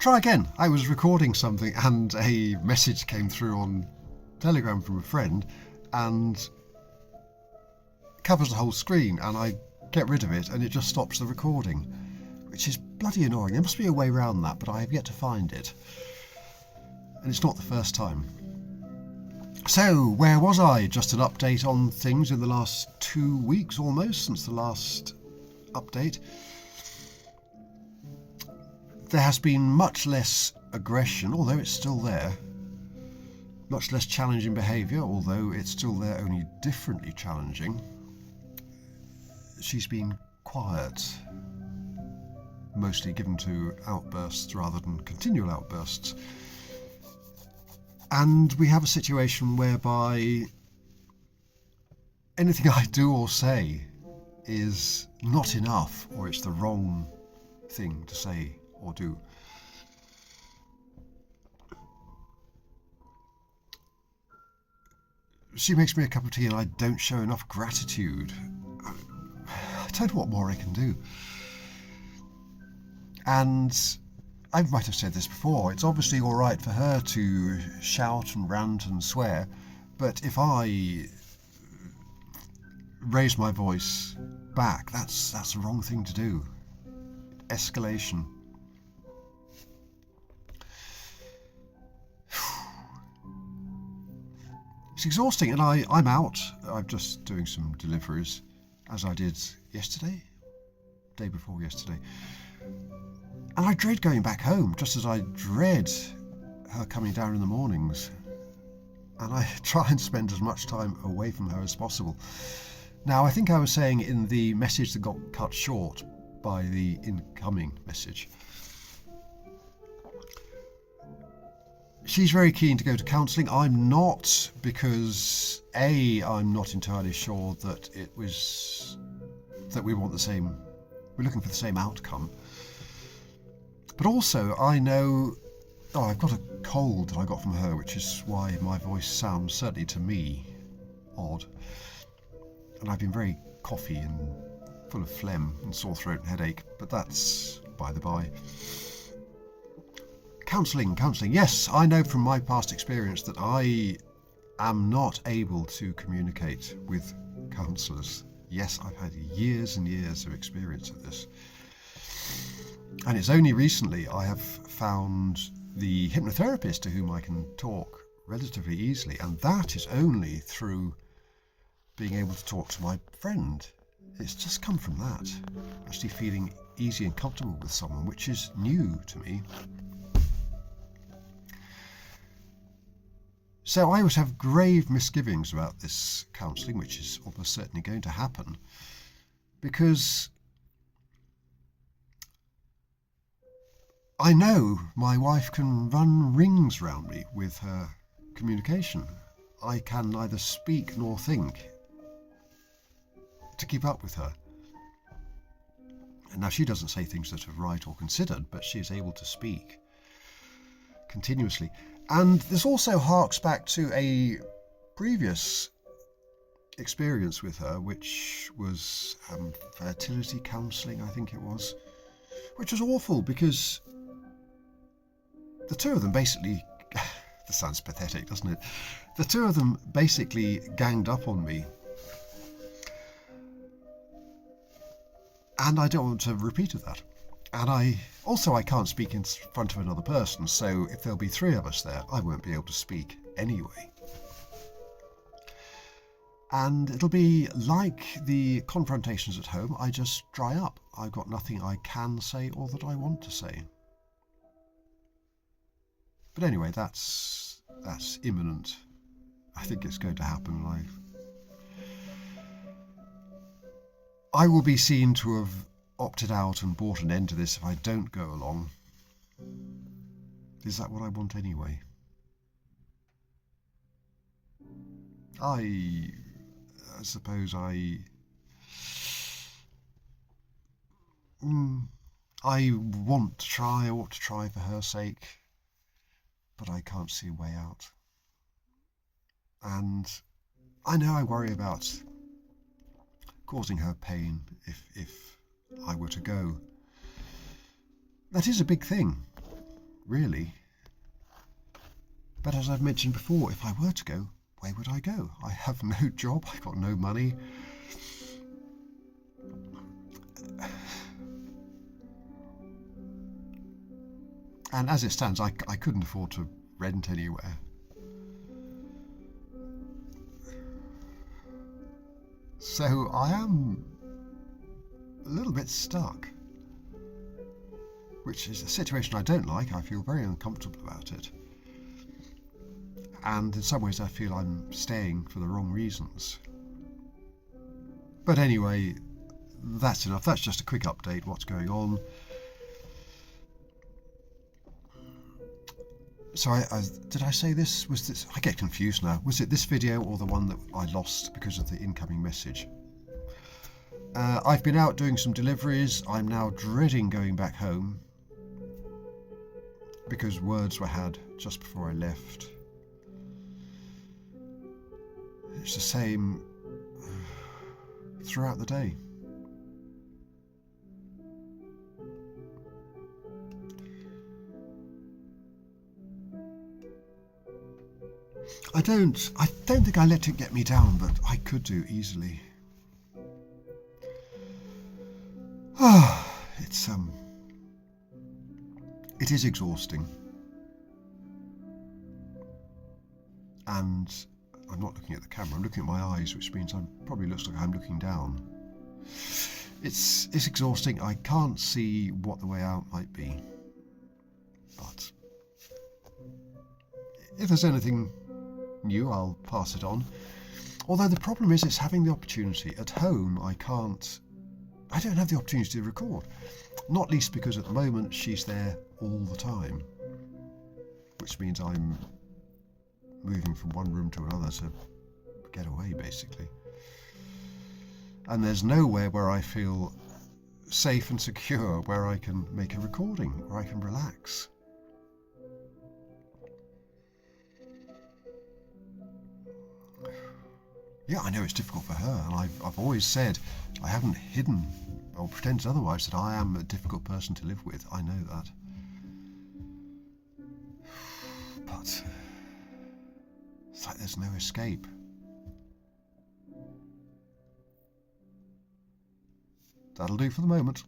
Try again. I was recording something and a message came through on Telegram from a friend and covers the whole screen, and I get rid of it and it just stops the recording, which is bloody annoying. There must be a way around that, but I have yet to find it. And it's not the first time. So, where was I? Just an update on things in the last 2 weeks almost, since the last update. There has been much less aggression, although it's still there. Much less challenging behaviour, although it's still there, only differently challenging. She's been quiet, mostly given to outbursts rather than continual outbursts. And we have a situation whereby anything I do or say is not enough, or it's the wrong thing to say or do. She makes me a cup of tea and I don't show enough gratitude. I don't know what more I can do. And I might have said this before, it's obviously all right for her to shout and rant and swear, but if I raise my voice back, that's the wrong thing to do. Escalation. It's exhausting, and I'm out. I'm just doing some deliveries, as I did yesterday, day before yesterday. And I dread going back home, just as I dread her coming down in the mornings. And I try and spend as much time away from her as possible. Now, I think I was saying in the message that got cut short by the incoming message, she's very keen to go to counselling. I'm not, because I'm not entirely sure that we want the same, we're looking for the same outcome. But also, I know, I've got a cold that I got from her, which is why my voice sounds, certainly to me, odd. And I've been very coughy and full of phlegm and sore throat and headache, but that's by the by. Counselling. Yes, I know from my past experience that I am not able to communicate with counsellors. Yes, I've had years and years of experience of this. And it's only recently I have found the hypnotherapist to whom I can talk relatively easily, and that is only through being able to talk to my friend. It's just come from that, actually feeling easy and comfortable with someone, which is new to me. So I always have grave misgivings about this counselling, which is almost certainly going to happen, because I know my wife can run rings round me with her communication. I can neither speak nor think to keep up with her. And now she doesn't say things that are right or considered, but she is able to speak continuously. And this also harks back to a previous experience with her, which was fertility counselling, I think it was, which was awful because the two of them basically, this sounds pathetic, doesn't it? The two of them basically ganged up on me. And I don't want to repeat of that. And I can't speak in front of another person, so if there'll be three of us there, I won't be able to speak anyway. And it'll be like the confrontations at home, I just dry up. I've got nothing I can say or that I want to say. But anyway, that's imminent. I think it's going to happen. I will be seen to have opted out and brought an end to this if I don't go along. Is that what I want anyway? I suppose I want to try, I ought to try for her sake, but I can't see a way out. And I know I worry about causing her pain if I were to go. That is a big thing. really. But as I've mentioned before, if I were to go, where would I go? I have no job, I got no money. And as it stands, I couldn't afford to rent anywhere. So I am a little bit stuck, which is a situation I don't like. I feel very uncomfortable about it. And in some ways I feel I'm staying for the wrong reasons. But anyway, that's enough. That's just a quick update, what's going on. So did I say this? Was this? I get confused now. Was it this video or the one that I lost because of the incoming message? I've been out doing some deliveries. I'm now dreading going back home because words were had just before I left. It's the same throughout the day. I don't think I let it get me down, but I could do easily. It is exhausting. And I'm not looking at the camera, I'm looking at my eyes, which means probably looks like I'm looking down. It's exhausting. I can't see what the way out might be. But if there's anything new, I'll pass it on. Although the problem is it's having the opportunity. At home I don't have the opportunity to record. Not least because at the moment she's there all the time, which means I'm moving from one room to another to get away, basically. And there's nowhere where I feel safe and secure, where I can make a recording, where I can relax. Yeah, I know it's difficult for her, and I've always said, I haven't hidden or pretended otherwise, that I am a difficult person to live with. I know that. But it's like there's no escape. That'll do for the moment.